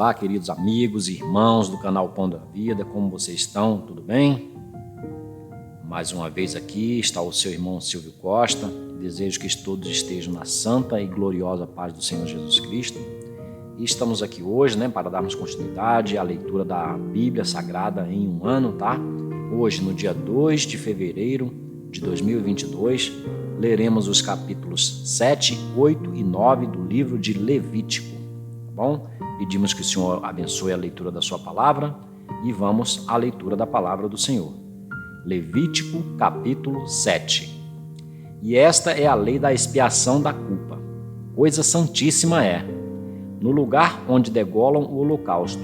Olá, queridos amigos e irmãos do canal Pão da Vida, como vocês estão? Tudo bem? Mais uma vez aqui está o seu irmão Silvio Costa. Desejo que todos estejam na santa e gloriosa paz do Senhor Jesus Cristo. E estamos aqui hoje, para darmos continuidade à leitura da Bíblia Sagrada em um ano, tá? Hoje, no dia 2 de fevereiro de 2022, leremos os capítulos 7, 8 e 9 do livro de Levítico. Bom, pedimos que o Senhor abençoe a leitura da sua palavra e vamos à leitura da palavra do Senhor. Levítico, capítulo 7. E esta é a lei da expiação da culpa. Coisa santíssima é: no lugar onde degolam o holocausto,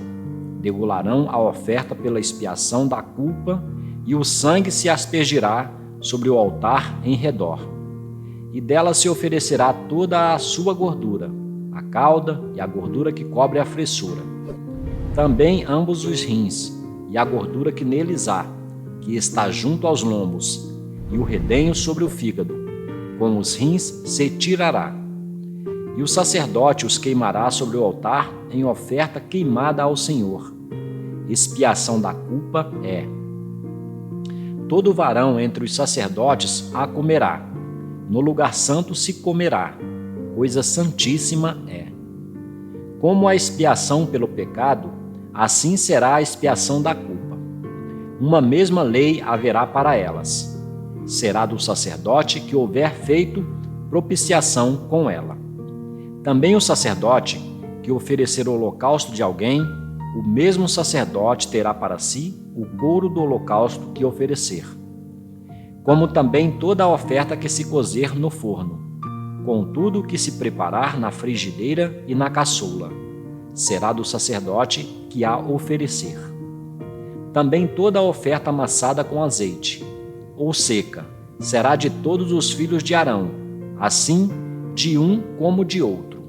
degolarão a oferta pela expiação da culpa, e o sangue se aspergirá sobre o altar em redor. E dela se oferecerá toda a sua gordura, a cauda e a gordura que cobre a fressura, também ambos os rins, e a gordura que neles há, que está junto aos lombos, e o redenho sobre o fígado, com os rins se tirará. E o sacerdote os queimará sobre o altar em oferta queimada ao Senhor. Expiação da culpa é: todo varão entre os sacerdotes a comerá, no lugar santo se comerá. Coisa santíssima é. Como a expiação pelo pecado, assim será a expiação da culpa. Uma mesma lei haverá para elas. Será do sacerdote que houver feito propiciação com ela. Também o sacerdote que oferecer o holocausto de alguém, o mesmo sacerdote terá para si o couro do holocausto que oferecer. Como também toda a oferta que se cozer no forno, com tudo que se preparar na frigideira e na caçoula, será do sacerdote que a oferecer. Também toda a oferta amassada com azeite, ou seca, será de todos os filhos de Arão, assim de um como de outro.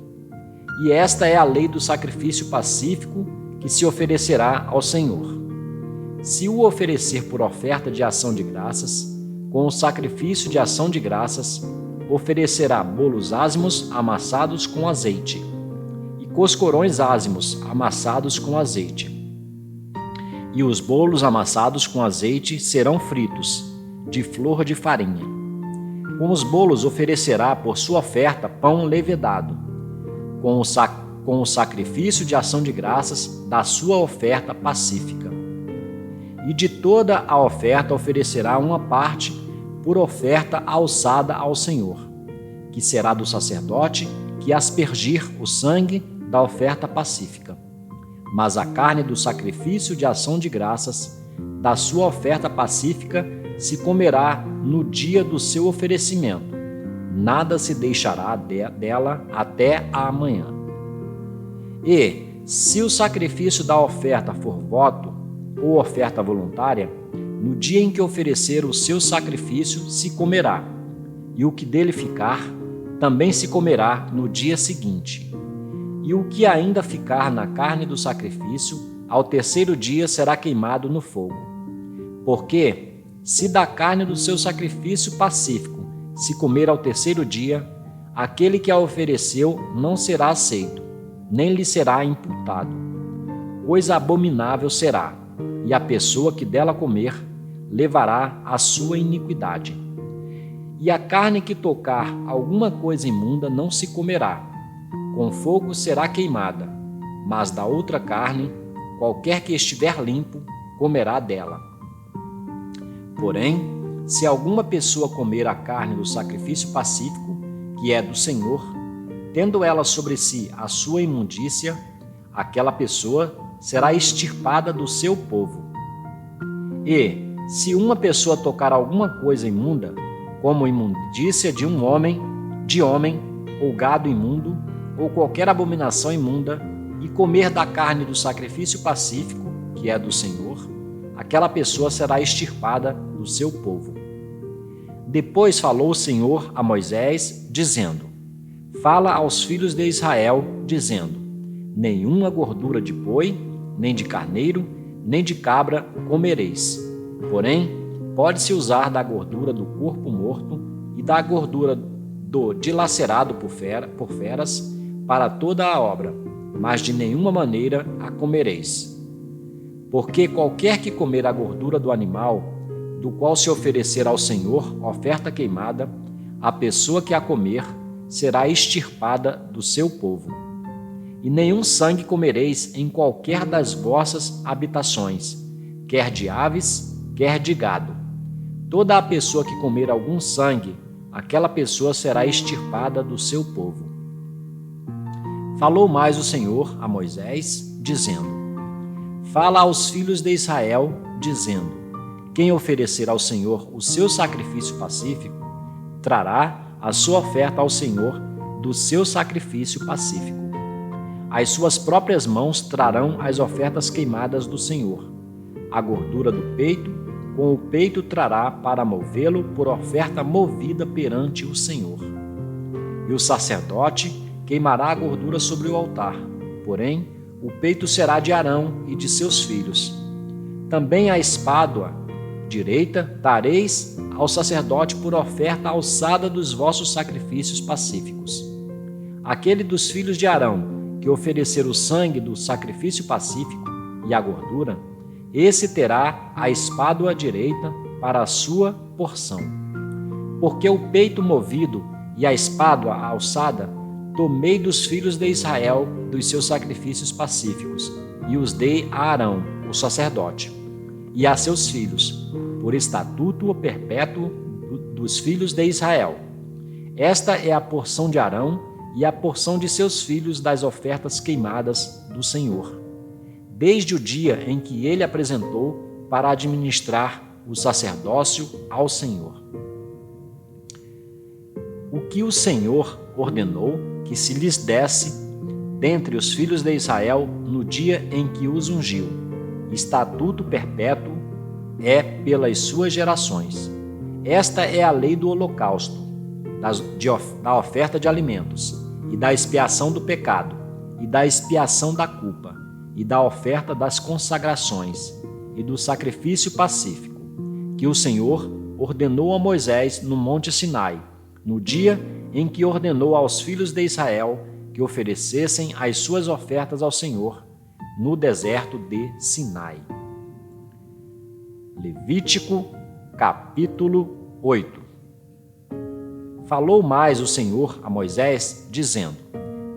E esta é a lei do sacrifício pacífico que se oferecerá ao Senhor. Se o oferecer por oferta de ação de graças, com o sacrifício de ação de graças, oferecerá bolos ázimos amassados com azeite, e coscorões ázimos amassados com azeite. E os bolos amassados com azeite serão fritos, de flor de farinha. Com os bolos oferecerá por sua oferta pão levedado, com o sacrifício de ação de graças da sua oferta pacífica. E de toda a oferta oferecerá uma parte por oferta alçada ao Senhor, que será do sacerdote que aspergir o sangue da oferta pacífica. Mas a carne do sacrifício de ação de graças da sua oferta pacífica se comerá no dia do seu oferecimento. Nada se deixará dela até a manhã. E, se o sacrifício da oferta for voto ou oferta voluntária, no dia em que oferecer o seu sacrifício se comerá, e o que dele ficar também se comerá no dia seguinte. E o que ainda ficar na carne do sacrifício, ao terceiro dia será queimado no fogo. Porque, se da carne do seu sacrifício pacífico se comer ao terceiro dia, aquele que a ofereceu não será aceito, nem lhe será imputado. Coisa abominável será, e a pessoa que dela comer levará a sua iniquidade. E a carne que tocar alguma coisa imunda não se comerá, com fogo será queimada, mas da outra carne, qualquer que estiver limpo, comerá dela. Porém, se alguma pessoa comer a carne do sacrifício pacífico, que é do Senhor, tendo ela sobre si a sua imundícia, aquela pessoa será extirpada do seu povo. E, se uma pessoa tocar alguma coisa imunda, como imundícia de homem, ou gado imundo, ou qualquer abominação imunda, e comer da carne do sacrifício pacífico, que é do Senhor, aquela pessoa será extirpada do seu povo. Depois falou o Senhor a Moisés, dizendo: Fala aos filhos de Israel, dizendo: Nenhuma gordura de boi, nem de carneiro, nem de cabra comereis. Porém, pode-se usar da gordura do corpo morto e da gordura do dilacerado por feras para toda a obra, mas de nenhuma maneira a comereis. Porque qualquer que comer a gordura do animal, do qual se oferecer ao Senhor oferta queimada, a pessoa que a comer será extirpada do seu povo. E nenhum sangue comereis em qualquer das vossas habitações, quer de aves, quer de gado. Toda a pessoa que comer algum sangue, aquela pessoa será extirpada do seu povo. Falou mais o Senhor a Moisés, dizendo: Fala aos filhos de Israel, dizendo: Quem oferecer ao Senhor o seu sacrifício pacífico, trará a sua oferta ao Senhor do seu sacrifício pacífico. As suas próprias mãos trarão as ofertas queimadas do Senhor. A gordura do peito, com o peito trará para movê-lo por oferta movida perante o Senhor. E o sacerdote queimará a gordura sobre o altar, porém o peito será de Arão e de seus filhos. Também a espádua direita dareis ao sacerdote por oferta alçada dos vossos sacrifícios pacíficos. Aquele dos filhos de Arão que oferecer o sangue do sacrifício pacífico e a gordura, esse terá a espádua direita para a sua porção. Porque o peito movido e a espádua alçada tomei dos filhos de Israel dos seus sacrifícios pacíficos e os dei a Arão, o sacerdote, e a seus filhos, por estatuto perpétuo dos filhos de Israel. Esta é a porção de Arão e a porção de seus filhos das ofertas queimadas do Senhor, desde o dia em que ele apresentou para administrar o sacerdócio ao Senhor. O que o Senhor ordenou que se lhes desse dentre os filhos de Israel no dia em que os ungiu, estatuto perpétuo é pelas suas gerações. Esta é a lei do holocausto, da oferta de alimentos, e da expiação do pecado, e da expiação da culpa, e da oferta das consagrações, e do sacrifício pacífico, que o Senhor ordenou a Moisés no monte Sinai, no dia em que ordenou aos filhos de Israel que oferecessem as suas ofertas ao Senhor no deserto de Sinai. Levítico, capítulo 8. Falou mais o Senhor a Moisés, dizendo: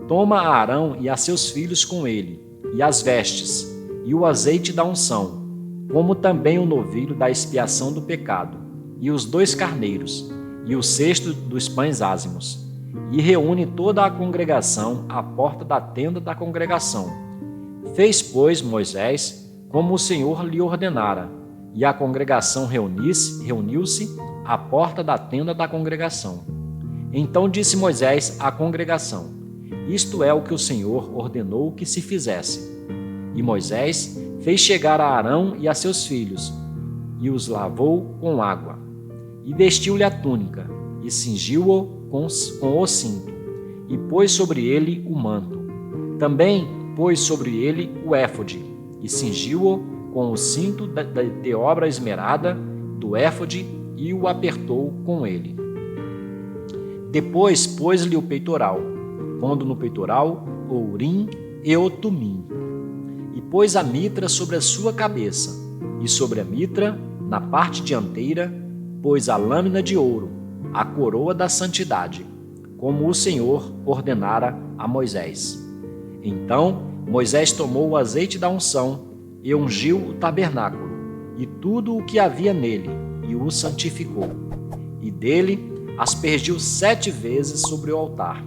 Toma a Arão e a seus filhos com ele, e as vestes, e o azeite da unção, como também o novilho da expiação do pecado, e os 2 carneiros, e o cesto dos pães ázimos, e reúne toda a congregação à porta da tenda da congregação. Fez, pois, Moisés como o Senhor lhe ordenara, e a congregação reuniu-se à porta da tenda da congregação. Então disse Moisés à congregação: Isto é o que o Senhor ordenou que se fizesse. E Moisés fez chegar a Arão e a seus filhos, e os lavou com água, e vestiu-lhe a túnica, e cingiu-o com o cinto, e pôs sobre ele o manto. Também pôs sobre ele o éfode, e cingiu-o com o cinto de obra esmerada do éfode, e o apertou com ele. Depois pôs-lhe o peitoral, pondo no peitoral o urim e o tumim, e pôs a mitra sobre a sua cabeça, e sobre a mitra, na parte dianteira, pôs a lâmina de ouro, a coroa da santidade, como o Senhor ordenara a Moisés. Então Moisés tomou o azeite da unção e ungiu o tabernáculo e tudo o que havia nele, e o santificou. E dele aspergiu 7 vezes sobre o altar,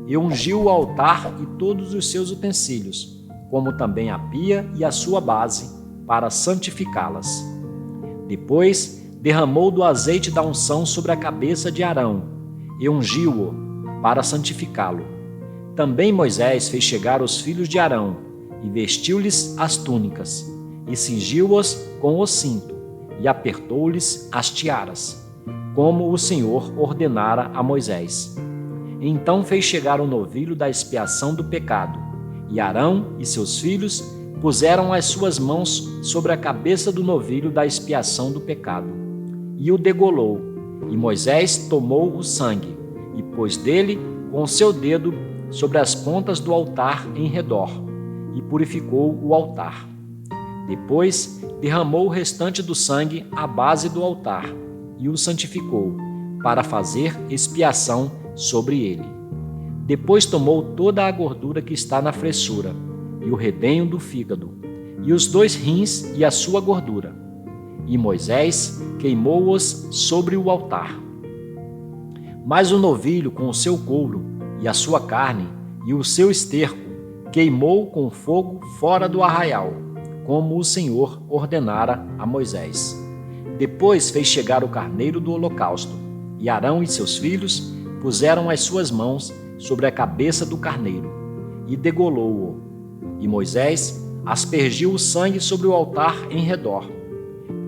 e ungiu o altar e todos os seus utensílios, como também a pia e a sua base, para santificá-las. Depois derramou do azeite da unção sobre a cabeça de Arão, e ungiu-o para santificá-lo. Também Moisés fez chegar os filhos de Arão, e vestiu-lhes as túnicas, e cingiu-os com o cinto, e apertou-lhes as tiaras, como o Senhor ordenara a Moisés. Então fez chegar o novilho da expiação do pecado, e Arão e seus filhos puseram as suas mãos sobre a cabeça do novilho da expiação do pecado, e o degolou. E Moisés tomou o sangue, e pôs dele com seu dedo sobre as pontas do altar em redor e purificou o altar. Depois, derramou o restante do sangue à base do altar e o santificou, para fazer expiação sobre ele. Depois tomou toda a gordura que está na fressura, e o redenho do fígado, e os 2 rins e a sua gordura. E Moisés queimou-os sobre o altar. Mas o novilho com o seu couro, e a sua carne, e o seu esterco, queimou com fogo fora do arraial, como o Senhor ordenara a Moisés. Depois fez chegar o carneiro do holocausto, e Arão e seus filhos puseram as suas mãos sobre a cabeça do carneiro, e degolou-o. E Moisés aspergiu o sangue sobre o altar em redor.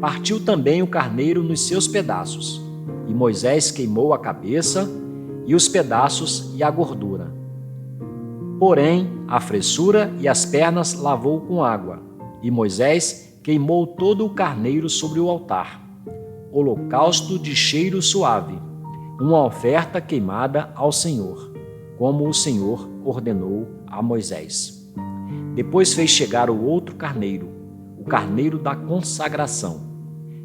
Partiu também o carneiro nos seus pedaços, e Moisés queimou a cabeça, e os pedaços e a gordura. Porém, a fressura e as pernas lavou com água, e Moisés queimou todo o carneiro sobre o altar, holocausto de cheiro suave, uma oferta queimada ao Senhor, como o Senhor ordenou a Moisés. Depois fez chegar o outro carneiro, o carneiro da consagração.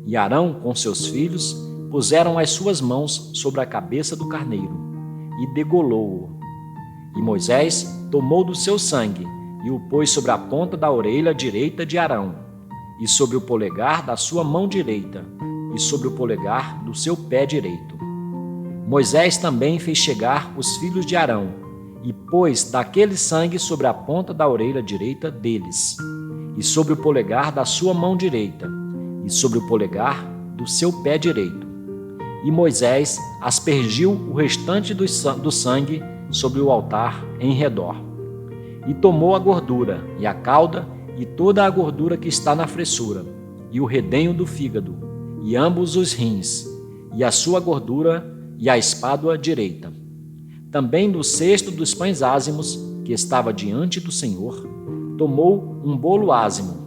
E Arão, com seus filhos, puseram as suas mãos sobre a cabeça do carneiro, e degolou-o. E Moisés tomou do seu sangue, e o pôs sobre a ponta da orelha direita de Arão, e sobre o polegar da sua mão direita, e sobre o polegar do seu pé direito. Moisés também fez chegar os filhos de Arão, e pôs daquele sangue sobre a ponta da orelha direita deles, e sobre o polegar da sua mão direita, e sobre o polegar do seu pé direito. E Moisés aspergiu o restante do sangue sobre o altar em redor. E tomou a gordura, e a cauda, e toda a gordura que está na fressura, e o redenho do fígado, e ambos os rins, e a sua gordura, e a espádua direita. Também do cesto dos pães ázimos, que estava diante do Senhor, tomou um bolo ázimo,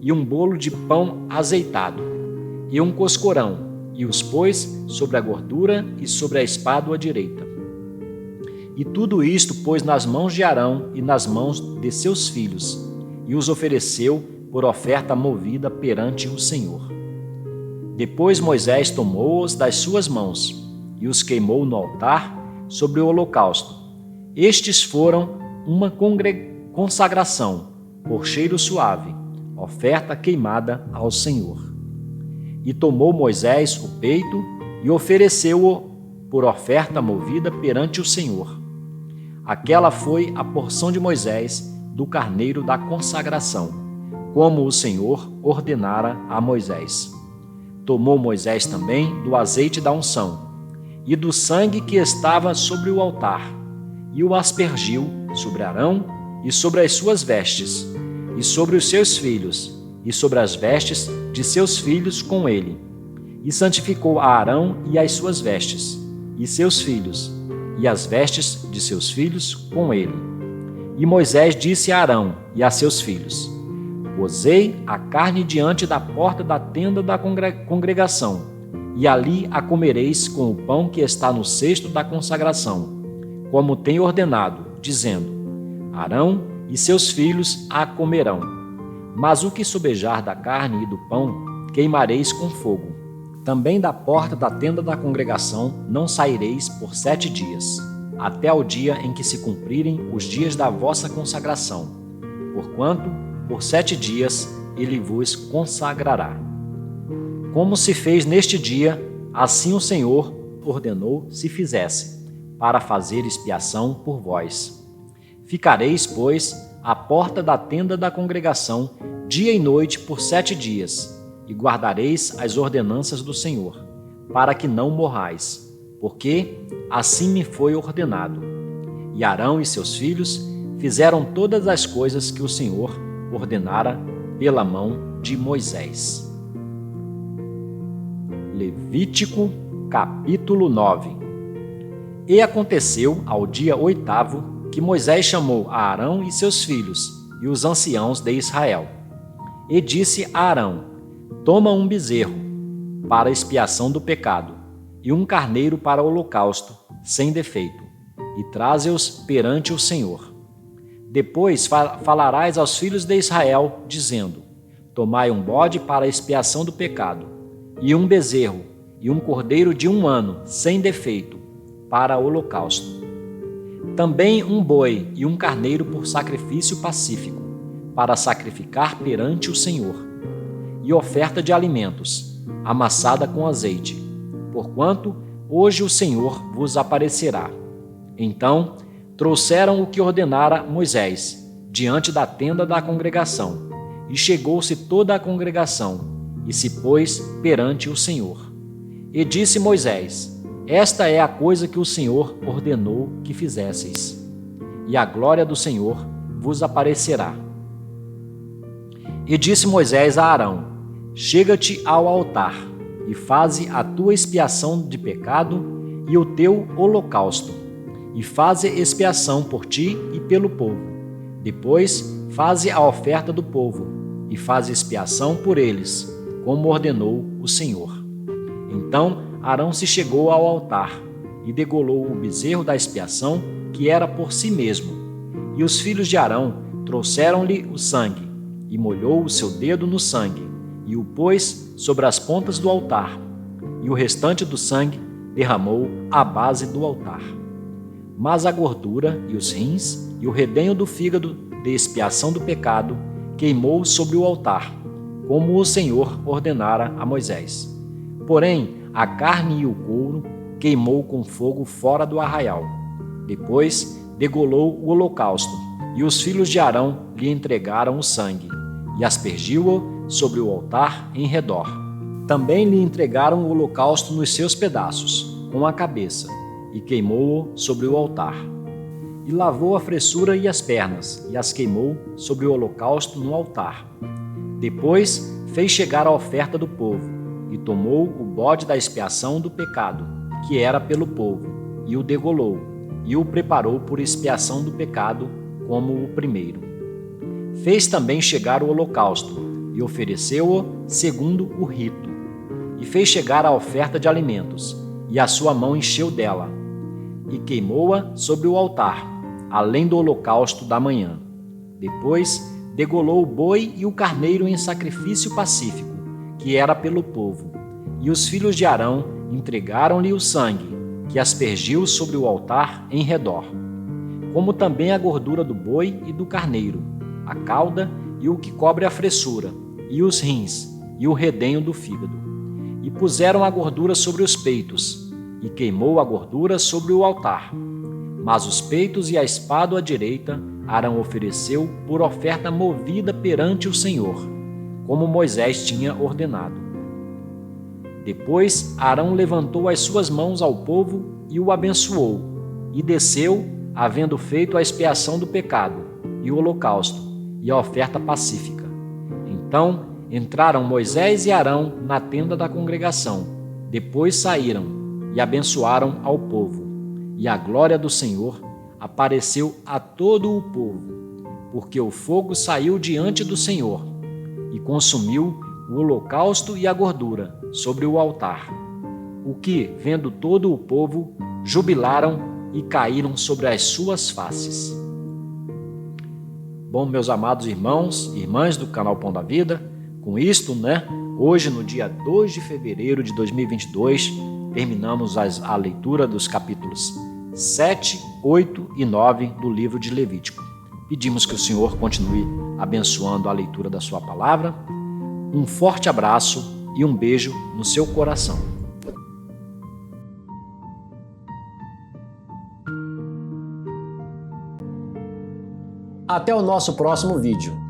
e um bolo de pão azeitado, e um coscorão, e os pôs sobre a gordura e sobre a espádua direita. E tudo isto pôs nas mãos de Arão e nas mãos de seus filhos, e os ofereceu por oferta movida perante o Senhor. Depois Moisés tomou-os das suas mãos, e os queimou no altar sobre o holocausto. Estes foram uma consagração, por cheiro suave, oferta queimada ao Senhor. E tomou Moisés o peito e ofereceu-o por oferta movida perante o Senhor. Aquela foi a porção de Moisés do carneiro da consagração, como o Senhor ordenara a Moisés. Tomou Moisés também do azeite da unção e do sangue que estava sobre o altar, e o aspergiu sobre Arão e sobre as suas vestes, e sobre os seus filhos, e sobre as vestes de seus filhos com ele. E santificou a Arão e as suas vestes, e seus filhos, e as vestes de seus filhos com ele. E Moisés disse a Arão e a seus filhos: Cozei a carne diante da porta da tenda da congregação, e ali a comereis com o pão que está no cesto da consagração, como tem ordenado, dizendo: Arão e seus filhos a comerão. Mas o que sobejar da carne e do pão, queimareis com fogo. Também da porta da tenda da congregação não saireis por 7 dias, até ao dia em que se cumprirem os dias da vossa consagração, porquanto, por 7 dias, ele vos consagrará. Como se fez neste dia, assim o Senhor ordenou se fizesse, para fazer expiação por vós. Ficareis, pois, à porta da tenda da congregação, dia e noite por 7 dias, e guardareis as ordenanças do Senhor, para que não morrais, porque assim me foi ordenado. E Arão e seus filhos fizeram todas as coisas que o Senhor ordenara pela mão de Moisés. Levítico, capítulo 9. E aconteceu ao dia 8º que Moisés chamou a Arão e seus filhos e os anciãos de Israel. E disse a Arão: Toma um bezerro para expiação do pecado, e um carneiro para holocausto, sem defeito, e traze-os perante o Senhor. Depois falarás aos filhos de Israel, dizendo: Tomai um bode para a expiação do pecado, e um bezerro, e um cordeiro de 1 ano, sem defeito, para holocausto. Também um boi e um carneiro por sacrifício pacífico, para sacrificar perante o Senhor. E oferta de alimentos, amassada com azeite, porquanto hoje o Senhor vos aparecerá. Então trouxeram o que ordenara Moisés, diante da tenda da congregação, e chegou-se toda a congregação, e se pôs perante o Senhor. E disse Moisés: Esta é a coisa que o Senhor ordenou que fizesseis, e a glória do Senhor vos aparecerá. E disse Moisés a Arão: Chega-te ao altar, e faze a tua expiação de pecado e o teu holocausto, e faze expiação por ti e pelo povo. Depois faze a oferta do povo, e faze expiação por eles, como ordenou o Senhor. Então Arão se chegou ao altar, e degolou o bezerro da expiação, que era por si mesmo. E os filhos de Arão trouxeram-lhe o sangue, e molhou o seu dedo no sangue, e o pôs sobre as pontas do altar, e o restante do sangue derramou à base do altar. Mas a gordura e os rins e o redenho do fígado de expiação do pecado queimou sobre o altar, como o Senhor ordenara a Moisés. Porém, a carne e o couro queimou com fogo fora do arraial. Depois degolou o holocausto, e os filhos de Arão lhe entregaram o sangue, e aspergiu-o sobre o altar em redor. Também lhe entregaram o holocausto nos seus pedaços, com a cabeça, e queimou-o sobre o altar. E lavou a fressura e as pernas, e as queimou sobre o holocausto no altar. Depois fez chegar a oferta do povo, e tomou o bode da expiação do pecado, que era pelo povo, e o degolou, e o preparou por expiação do pecado, como o primeiro. Fez também chegar o holocausto, e ofereceu-o segundo o rito. E fez chegar a oferta de alimentos, e a sua mão encheu dela, e queimou-a sobre o altar, além do holocausto da manhã. Depois degolou o boi e o carneiro em sacrifício pacífico, que era pelo povo, e os filhos de Arão entregaram-lhe o sangue, que aspergiu sobre o altar em redor, como também a gordura do boi e do carneiro, a cauda e o que cobre a fressura, e os rins, e o redenho do fígado. E puseram a gordura sobre os peitos, e queimou a gordura sobre o altar. Mas os peitos e a espado à direita Arão ofereceu por oferta movida perante o Senhor, como Moisés tinha ordenado. Depois Arão levantou as suas mãos ao povo e o abençoou, e desceu, havendo feito a expiação do pecado, e o holocausto, e a oferta pacífica. Então entraram Moisés e Arão na tenda da congregação. Depois saíram e abençoaram ao povo. E a glória do Senhor apareceu a todo o povo, porque o fogo saiu diante do Senhor e consumiu o holocausto e a gordura sobre o altar. O que, vendo todo o povo, jubilaram e caíram sobre as suas faces. Bom, meus amados irmãos e irmãs do canal Pão da Vida, com isto, hoje, no dia 2 de fevereiro de 2022, terminamos a leitura dos capítulos 7, 8 e 9 do livro de Levítico. Pedimos que o Senhor continue abençoando a leitura da sua palavra. Um forte abraço e um beijo no seu coração. Até o nosso próximo vídeo.